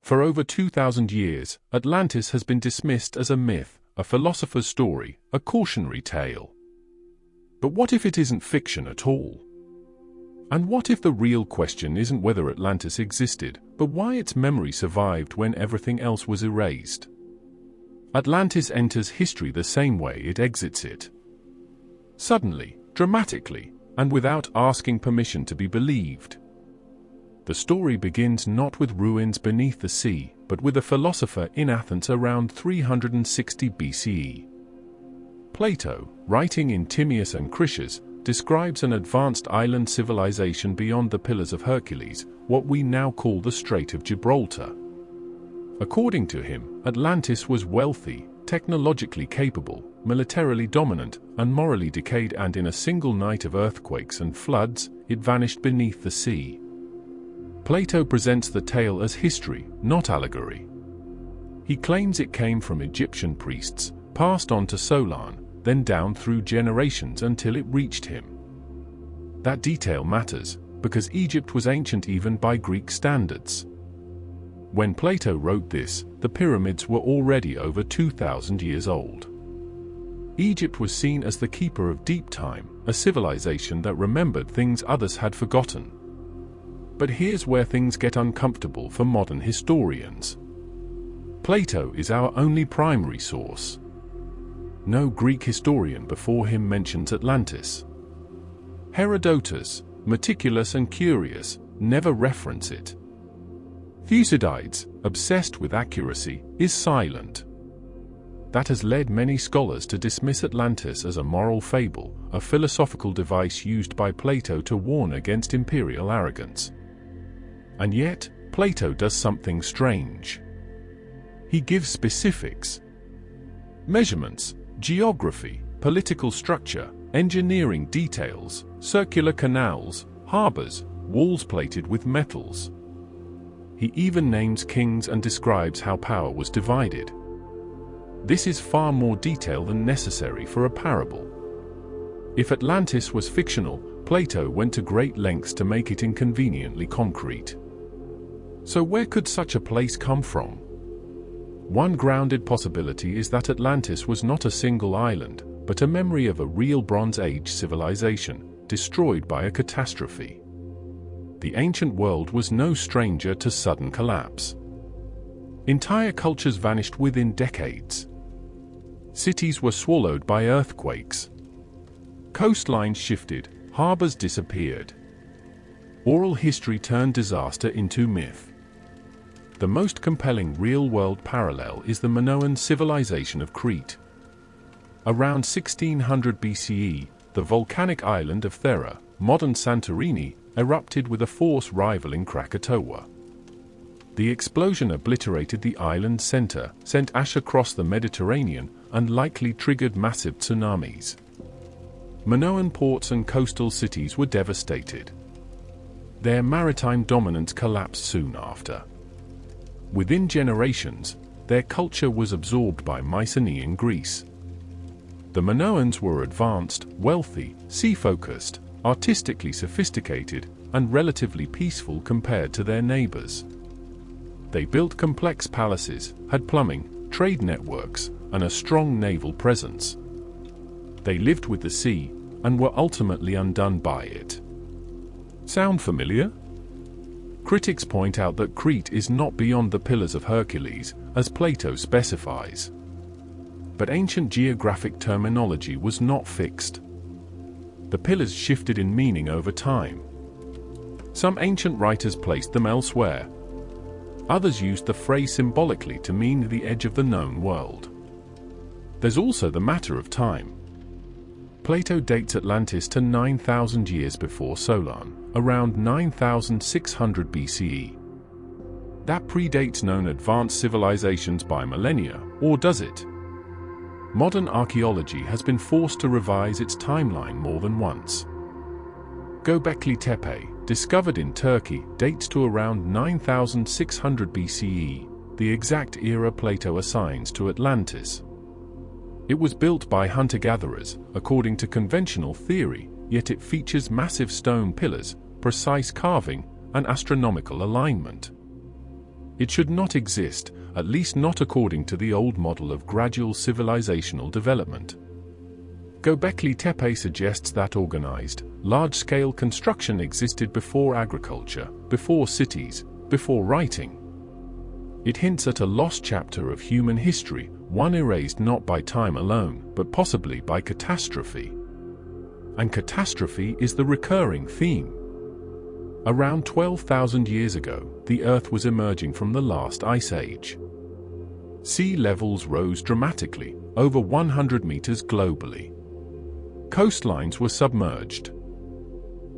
For over 2,000 years, Atlantis has been dismissed as a myth, a philosopher's story, a cautionary tale. But what if it isn't fiction at all? And what if the real question isn't whether Atlantis existed, but why its memory survived when everything else was erased? Atlantis enters history the same way it exits it. Suddenly, dramatically, and without asking permission to be believed. The story begins not with ruins beneath the sea, but with a philosopher in Athens around 360 BCE. Plato, writing in Timaeus and Critias, describes an advanced island civilization beyond the Pillars of Hercules, what we now call the Strait of Gibraltar. According to him, Atlantis was wealthy, technologically capable, militarily dominant, and morally decayed, and in a single night of earthquakes and floods, it vanished beneath the sea. Plato presents the tale as history, not allegory. He claims it came from Egyptian priests, passed on to Solon, then down through generations until it reached him. That detail matters, because Egypt was ancient even by Greek standards. When Plato wrote this, the pyramids were already over 2,000 years old. Egypt was seen as the keeper of deep time, a civilization that remembered things others had forgotten. But here's where things get uncomfortable for modern historians. Plato is our only primary source. No Greek historian before him mentions Atlantis. Herodotus, meticulous and curious, never reference it. Thucydides, obsessed with accuracy, is silent. That has led many scholars to dismiss Atlantis as a moral fable, a philosophical device used by Plato to warn against imperial arrogance. And yet, Plato does something strange. He gives specifics. Measurements, geography, political structure, engineering details, circular canals, harbors, walls plated with metals. He even names kings and describes how power was divided. This is far more detail than necessary for a parable. If Atlantis was fictional, Plato went to great lengths to make it inconveniently concrete. So where could such a place come from? One grounded possibility is that Atlantis was not a single island, but a memory of a real Bronze Age civilization, destroyed by a catastrophe. The ancient world was no stranger to sudden collapse. Entire cultures vanished within decades. Cities were swallowed by earthquakes. Coastlines shifted, harbors disappeared. Oral history turned disaster into myth. The most compelling real-world parallel is the Minoan civilization of Crete. Around 1600 BCE, the volcanic island of Thera, modern Santorini, erupted with a force rivaling Krakatoa. The explosion obliterated the island's center, sent ash across the Mediterranean, and likely triggered massive tsunamis. Minoan ports and coastal cities were devastated. Their maritime dominance collapsed soon after. Within generations, their culture was absorbed by Mycenaean Greece. The Minoans were advanced, wealthy, sea-focused, artistically sophisticated, and relatively peaceful compared to their neighbors. They built complex palaces, had plumbing, trade networks, and a strong naval presence. They lived with the sea, and were ultimately undone by it. Sound familiar? Critics point out that Crete is not beyond the Pillars of Hercules, as Plato specifies. But ancient geographic terminology was not fixed. The pillars shifted in meaning over time. Some ancient writers placed them elsewhere. Others used the phrase symbolically to mean the edge of the known world. There's also the matter of time. Plato dates Atlantis to 9,000 years before Solon, around 9,600 BCE. That predates known advanced civilizations by millennia, or does it? Modern archaeology has been forced to revise its timeline more than once. Göbekli Tepe, discovered in Turkey, dates to around 9,600 BCE, the exact era Plato assigns to Atlantis. It was built by hunter-gatherers, according to conventional theory, yet it features massive stone pillars, precise carving, and astronomical alignment. It should not exist, at least not according to the old model of gradual civilizational development. Göbekli Tepe suggests that organized, large-scale construction existed before agriculture, before cities, before writing. It hints at a lost chapter of human history, one erased not by time alone, but possibly by catastrophe. And catastrophe is the recurring theme. Around 12,000 years ago, the Earth was emerging from the last ice age. Sea levels rose dramatically, over 100 meters globally. Coastlines were submerged.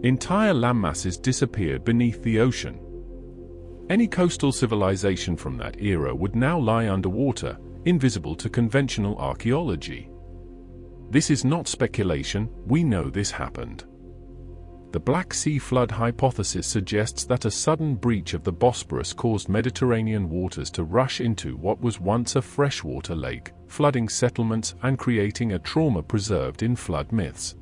Entire landmasses disappeared beneath the ocean. Any coastal civilization from that era would now lie underwater, invisible to conventional archaeology. This is not speculation, we know this happened. The Black Sea flood hypothesis suggests that a sudden breach of the Bosporus caused Mediterranean waters to rush into what was once a freshwater lake, flooding settlements and creating a trauma preserved in flood myths.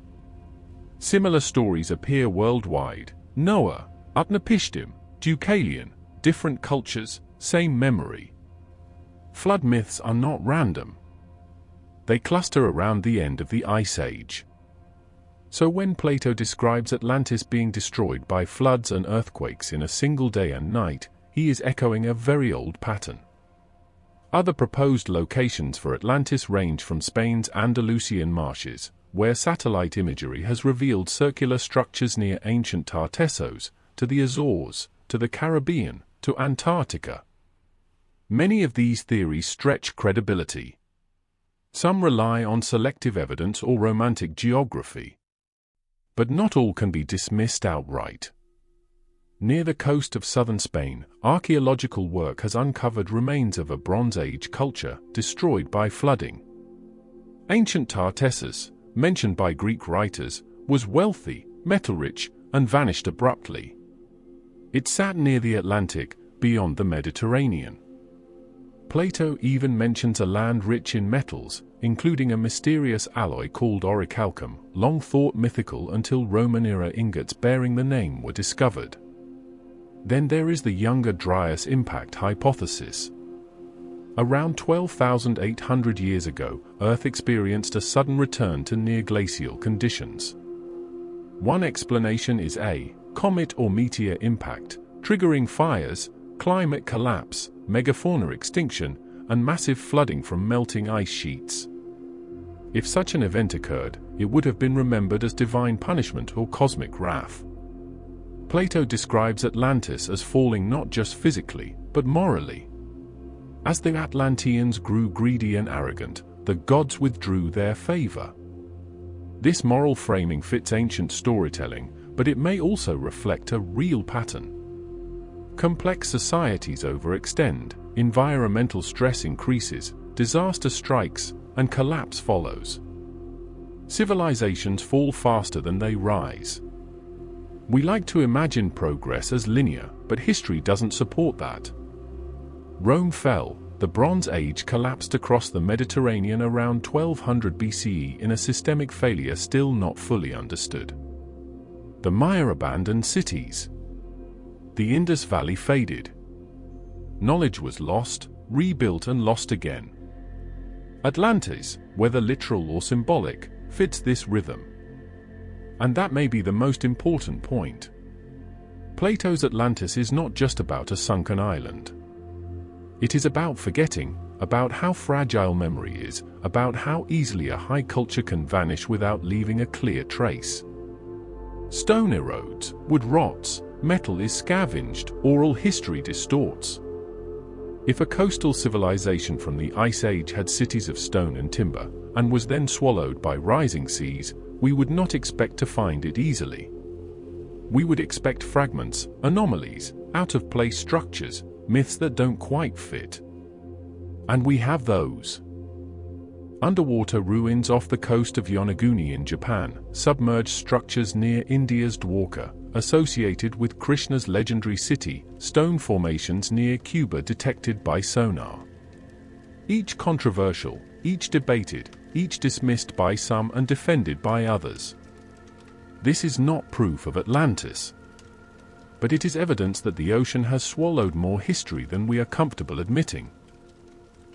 Similar stories appear worldwide: Noah, Utnapishtim, Deucalion, different cultures, same memory. Flood myths are not random. They cluster around the end of the Ice Age. So when Plato describes Atlantis being destroyed by floods and earthquakes in a single day and night, he is echoing a very old pattern. Other proposed locations for Atlantis range from Spain's Andalusian marshes, where satellite imagery has revealed circular structures near ancient Tartessos, to the Azores, to the Caribbean, to Antarctica. Many of these theories stretch credibility. Some rely on selective evidence or romantic geography. But not all can be dismissed outright. Near the coast of southern Spain, archaeological work has uncovered remains of a Bronze Age culture destroyed by flooding. Ancient Tartessus, mentioned by Greek writers, was wealthy, metal-rich, and vanished abruptly. It sat near the Atlantic, beyond the Mediterranean. Plato even mentions a land rich in metals, including a mysterious alloy called orichalcum, long thought mythical until Roman-era ingots bearing the name were discovered. Then there is the Younger Dryas impact hypothesis. Around 12,800 years ago, Earth experienced a sudden return to near-glacial conditions. One explanation is a comet or meteor impact, triggering fires, climate collapse, megafauna extinction, and massive flooding from melting ice sheets. If such an event occurred, it would have been remembered as divine punishment or cosmic wrath. Plato describes Atlantis as falling not just physically, but morally. As the Atlanteans grew greedy and arrogant, the gods withdrew their favor. This moral framing fits ancient storytelling, but it may also reflect a real pattern. Complex societies overextend, environmental stress increases, disaster strikes, and collapse follows. Civilizations fall faster than they rise. We like to imagine progress as linear, but history doesn't support that. Rome fell, the Bronze Age collapsed across the Mediterranean around 1200 BCE in a systemic failure still not fully understood. The Maya abandoned cities. The Indus Valley faded. Knowledge was lost, rebuilt and lost again. Atlantis, whether literal or symbolic, fits this rhythm. And that may be the most important point. Plato's Atlantis is not just about a sunken island. It is about forgetting, about how fragile memory is, about how easily a high culture can vanish without leaving a clear trace. Stone erodes, wood rots, metal is scavenged, oral history distorts. If a coastal civilization from the Ice Age had cities of stone and timber, and was then swallowed by rising seas, we would not expect to find it easily. We would expect fragments, anomalies, out-of-place structures, myths that don't quite fit. And we have those. Underwater ruins off the coast of Yonaguni in Japan, submerged structures near India's Dwarka, associated with Krishna's legendary city, stone formations near Cuba detected by sonar. Each controversial, each debated, each dismissed by some and defended by others. This is not proof of Atlantis. but it is evidence that the ocean has swallowed more history than we are comfortable admitting.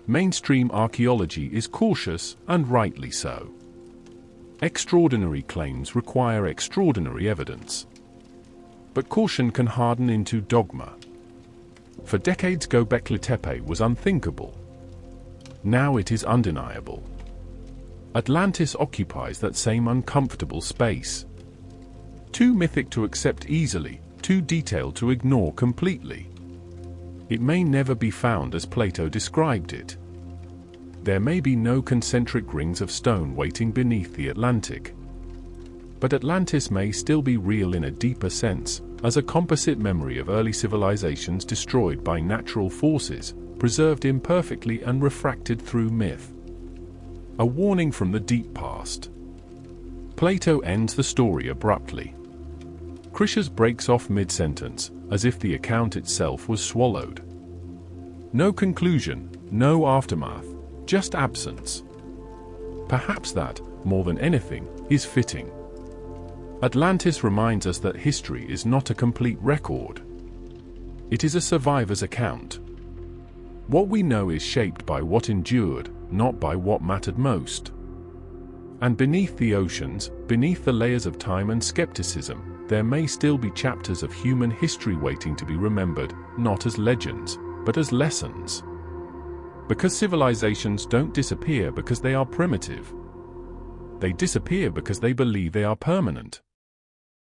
Mainstream archaeology is cautious, and rightly so. Extraordinary claims require extraordinary evidence. But caution can harden into dogma. For decades Göbekli Tepe was unthinkable. Now it is undeniable. Atlantis occupies that same uncomfortable space. Too mythic to accept easily, too detailed to ignore completely. It may never be found as Plato described it. There may be no concentric rings of stone waiting beneath the Atlantic. But Atlantis may still be real in a deeper sense, as a composite memory of early civilizations destroyed by natural forces, preserved imperfectly and refracted through myth. A warning from the deep past. Plato ends the story abruptly. Critias breaks off mid-sentence, as if the account itself was swallowed. No conclusion, no aftermath, just absence. Perhaps that, more than anything, is fitting. Atlantis reminds us that history is not a complete record. It is a survivor's account. What we know is shaped by what endured, not by what mattered most. And beneath the oceans, beneath the layers of time and skepticism, there may still be chapters of human history waiting to be remembered, not as legends, but as lessons. Because civilizations don't disappear because they are primitive. They disappear because they believe they are permanent.